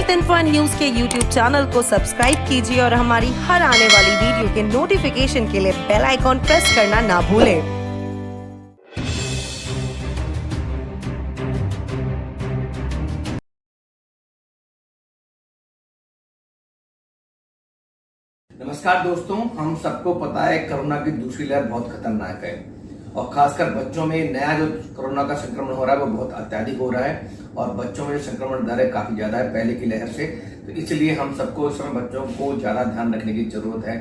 With info news के YouTube channel को subscribe कीजिए और हमारी हर आने वाली वीडियो के नोटिफिकेशन के लिए बेल आइकॉन प्रेस करना ना भूलें। नमस्कार दोस्तों, हम सबको पता है कोरोना की दूसरी लहर बहुत खतरनाक है और खासकर बच्चों में नया जो कोरोना का संक्रमण हो रहा है वो बहुत अत्यधिक हो रहा है और बच्चों में जो संक्रमण दर है काफी ज्यादा है पहले की लहर से। तो इसलिए हम सबको इस समय बच्चों को ज्यादा ध्यान रखने की जरूरत है।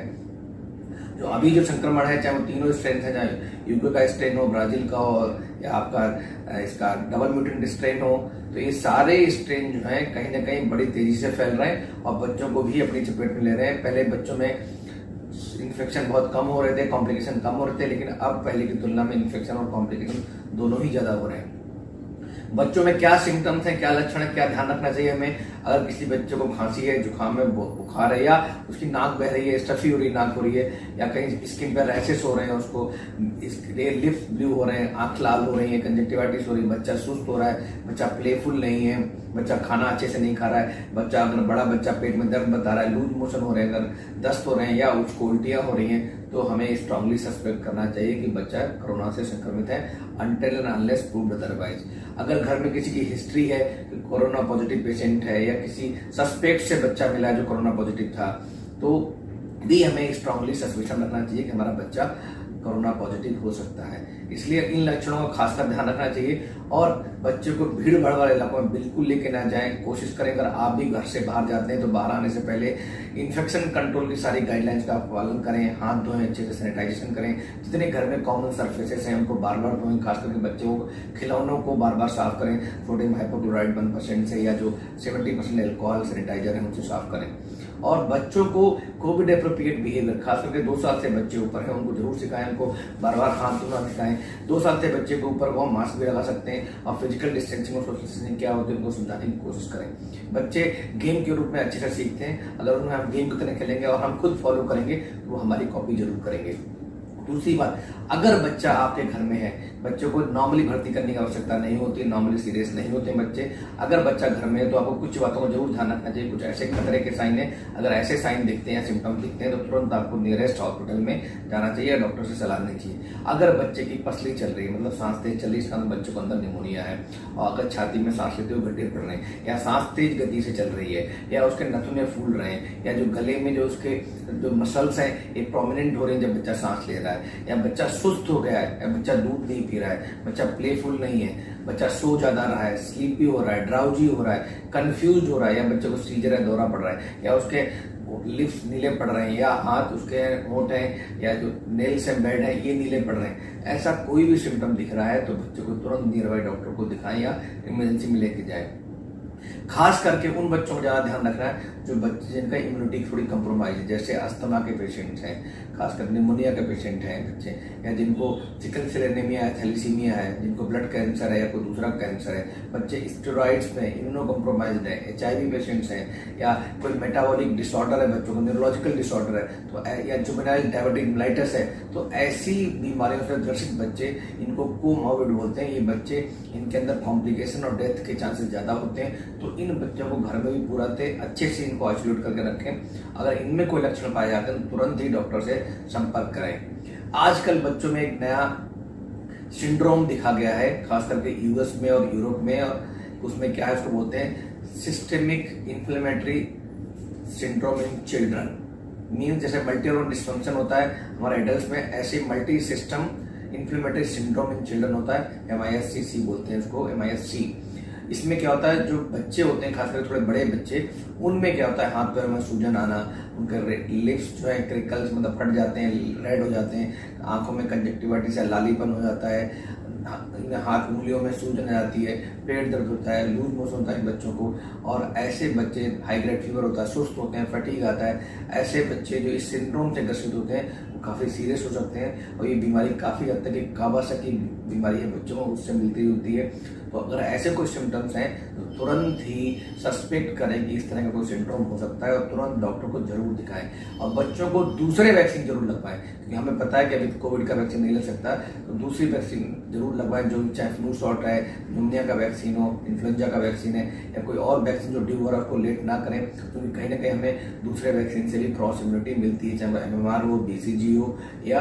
जो अभी जो संक्रमण है, चाहे वो तीनों स्ट्रेन है, चाहे यूके का स्ट्रेन हो, ब्राजील का हो या आपका इसका डबल म्यूटेंट स्ट्रेन हो, तो ये सारे स्ट्रेन जो है कहीं ना कहीं बड़ी तेजी से फैल रहे हैं और बच्चों को भी अपनी चपेट में ले रहे हैं। पहले बच्चों में इन्फेक्शन बहुत कम हो रहे थे, कॉम्प्लिकेशन कम हो रहे थे, लेकिन अब पहले की तुलना में इन्फेक्शन और कॉम्प्लिकेशन दोनों ही ज्यादा हो रहे हैं। बच्चों में क्या सिम्टम्स हैं, क्या लक्षण है, क्या ध्यान रखना चाहिए हमें। अगर किसी बच्चे को खांसी है, जुकाम है, बुखार है या उसकी नाक बह रही है, स्टफी हो रही नाक हो रही है या कहीं स्किन पर रैशेस हो रहे हैं, उसको लिप्स ब्लू हो रहे हैं, आंख लाल हो रही है, कंजक्टिवाइटिस हो रही है, बच्चा सुस्त हो रहा है, बच्चा प्लेफुल नहीं है, बच्चा खाना अच्छे से नहीं खा रहा है, बच्चा अगर बड़ा बच्चा पेट में दर्द बता रहा है, लूज मोशन हो रहे हैं, अगर दस्त हो रहे हैं या उसको उल्टियां हो रही हैं, तो हमें स्ट्रांगली सस्पेक्ट करना चाहिए कि बच्चा कोरोना से संक्रमित है, until and unless proved otherwise. अगर घर में किसी की हिस्ट्री है कि कोरोना पॉजिटिव पेशेंट है या किसी सस्पेक्ट से बच्चा मिला जो कोरोना पॉजिटिव था, तो भी हमें स्ट्रांगली सस्पिशन रखना चाहिए कि हमारा बच्चा कोरोना पॉजिटिव हो सकता है। इसलिए इन लक्षणों का खासकर ध्यान रखना चाहिए और बच्चे को भीड़ भाड़ वाले इलाकों में बिल्कुल लेके ना जाएं। कोशिश करें, अगर आप भी घर से बाहर जाते हैं तो बाहर आने से पहले इन्फेक्शन कंट्रोल की सारी गाइडलाइंस का पालन करें, हाथ धोएं, अच्छे से सैनिटाइजेशन करें, जितने घर में कॉमन सर्फेसेस हैं उनको बार बार धोएं, खास करके बच्चों को खिलौनों को बार बार साफ करें, सोडियम हाइपोक्लोराइड 1% से या जो 70% एल्कोहल सैनिटाइजर है उनसे साफ करें। और बच्चों को कोविड एप्रोप्रिएट बिहेवियर, खास करके 2 साल से बच्चे ऊपर है उनको जरूर सिखाएं, उनको बार बार हाथ धोना सिखाएं। 2 साल से बच्चे के ऊपर वो मास्क भी लगा सकते हैं और फिजिकल डिस्टेंसिंग और सोशल डिस्टेंसिंग क्या होती है उनको समझाने की कोशिश करें। बच्चे गेम के रूप में अच्छे से सीखते हैं, अगर उन्हें हम गेम की तरह खेलेंगे और हम खुद फॉलो करेंगे तो वो हमारी कॉपी जरूर करेंगे। दूसरी बात, अगर बच्चा आपके घर में है, बच्चों को नॉर्मली भर्ती करने की आवश्यकता नहीं होती, नॉर्मली सीरियस नहीं होते बच्चे। अगर बच्चा घर में है तो आपको कुछ बातों को जरूर ध्यान रखना चाहिए। कुछ ऐसे खतरे के साइन है, अगर ऐसे साइन दिखते हैं, सिम्टम दिखते हैं तो तुरंत आपको नियरेस्ट हॉस्पिटल में जाना चाहिए या डॉक्टर से सलाह लेनी चाहिए। अगर बच्चे की पसली चल रही है, मतलब सांस तेज चल रही है, इसका मतलब बच्चे को अंदर निमोनिया है, और अगर छाती में सांस लेते हुए गड्ढे पड़ रहे हैं या सांस तेज गति से चल रही है या उसके नथुने फूल रहे हैं या जो गले में जो उसके जो मसल्स हैं एक प्रोमिनेंट हो रहे हैं जब बच्चा सांस ले रहा है, या बच्चा सुस्त हो गया है, या बच्चा दूध नहीं पी रहा है, बच्चा प्लेफुल नहीं है, बच्चा सो ज्यादा रहा है, स्लीपी हो रहा है, ड्राउजी हो रहा है, कंफ्यूज हो रहा है, या बच्चे को सीजर है, दौरा पड़ रहा है, या उसके लिप्स नीले पड़ रहे हैं या हाथ उसके होंठ हैं या जो नेल्स एंड बेड है ये नीले पड़ रहे हैं, ऐसा कोई भी सिम्टम दिख रहा है तो बच्चे को तुरंत नियर बाई डॉक्टर को दिखाएं या इमरजेंसी में लेके जाए। खास करके उन बच्चों को ज्यादा ध्यान रखना है जो बच्चे जिनका इम्यूनिटी थोड़ी कंप्रोमाइज है, जैसे अस्थमा के पेशेंट्स हैं, खासकर निमोनिया के पेशेंट हैं बच्चे, या जिनको सिकल सेल एनीमिया है, थैलेसीमिया है, जिनको ब्लड कैंसर है या कोई दूसरा कैंसर है, बच्चे स्टेरॉइड्स में इम्यूनो कंप्रोमाइज्ड है, HIV पेशेंट्स हैं, या कोई मेटाबॉलिक डिसऑर्डर है बच्चों को, न्यूरोलॉजिकल डिसऑर्डर है तो या जुवेनाइल डायबिटिक है, तो ऐसी बीमारियों से ग्रसित बच्चे, इनको कोमॉर्बिड बोलते हैं, ये बच्चे इनके अंदर कॉम्प्लिकेशन और डेथ के चांसेस ज्यादा होते हैं। तो इन बच्चों को घर में भी पूरा अच्छे से इनको आइसोलेट करके रखें। अगर इनमें कोई लक्षण पाए जाते हैं तो तुरंत ही डॉक्टर से संपर्क करें। आजकल बच्चों में एक नया सिंड्रोम दिखा गया है, खास करके यूएस में और यूरोप में, और उसमें क्या है उसको बोलते हैं systemic inflammatory syndrome in children. Means जैसे मल्टी ऑर्गन डिस्फंक्शन होता है हमारे एडल्ट में, ऐसे multi system inflammatory syndrome in children होता है, MIS-C बोलते हैं इसको, MIS-C। इसमें क्या होता है, जो बच्चे होते हैं खासकर थोड़े बड़े बच्चे, उनमें क्या होता है हाथ पैर में सूजन आना, उनके लिप्स जो है क्रिकल्स मतलब फट जाते हैं, रेड हो जाते हैं, आंखों में कंजक्टिवाइटिस या लालीपन हो जाता है, हाथ उंगलियों में सूजन आ जाती है, पेट दर्द होता है, लूज मोशन होता है बच्चों को, और ऐसे बच्चे हाई ग्रेड फीवर होता है, सुस्त होते हैं, फटीग आता है, ऐसे बच्चे जो इस सिंड्रोम से ग्रसित होते हैं काफ़ी सीरियस हो सकते हैं और ये बीमारी काफ़ी हद तक एक कावासाकी बीमारी है, बच्चों को उससे मिलती जुलती है। तो अगर ऐसे कोई सिम्टम्स हैं तो तुरंत ही सस्पेक्ट करें कि इस तरह का कोई सिंड्रोम हो सकता है और तुरंत डॉक्टर को जरूर दिखाएं और बच्चों को दूसरे वैक्सीन जरूर लगवाएं, क्योंकि हमें पता है कि अभी कोविड का वैक्सीन नहीं लग सकता, तो दूसरी वैक्सीन जरूर लगवाएं, जो चाहे फ्लू शॉट है, निमोनिया का वैक्सीन हो, इन्फ्लुएंजा का वैक्सीन है या कोई और वैक्सीन जो ड्यू हो रहा है उसको लेट ना करें, क्योंकि कहीं ना कहीं हमें दूसरे वैक्सीन से भी क्रॉस इम्यूनिटी मिलती है, चाहे वो MMR हो, BCG हो या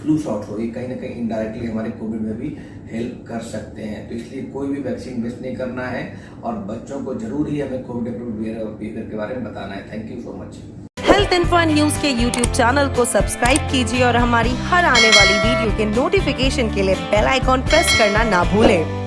फ्लू शॉट हो। ये कहीं ना कहीं इनडायरेक्टली हमारे कोविड में भी हेल्प कर सकते हैं। तो इसलिए कोई भी वैक्सीन मिस नहीं करना है और बच्चों को जरूर ही हमें कोविड बिहेवियर के बारे में बताना है। Thank you so much. Health info news के YouTube चैनल को सब्सक्राइब कीजिए और हमारी हर आने वाली वीडियो के नोटिफिकेशन के लिए बेल आइकॉन प्रेस करना ना भूलें।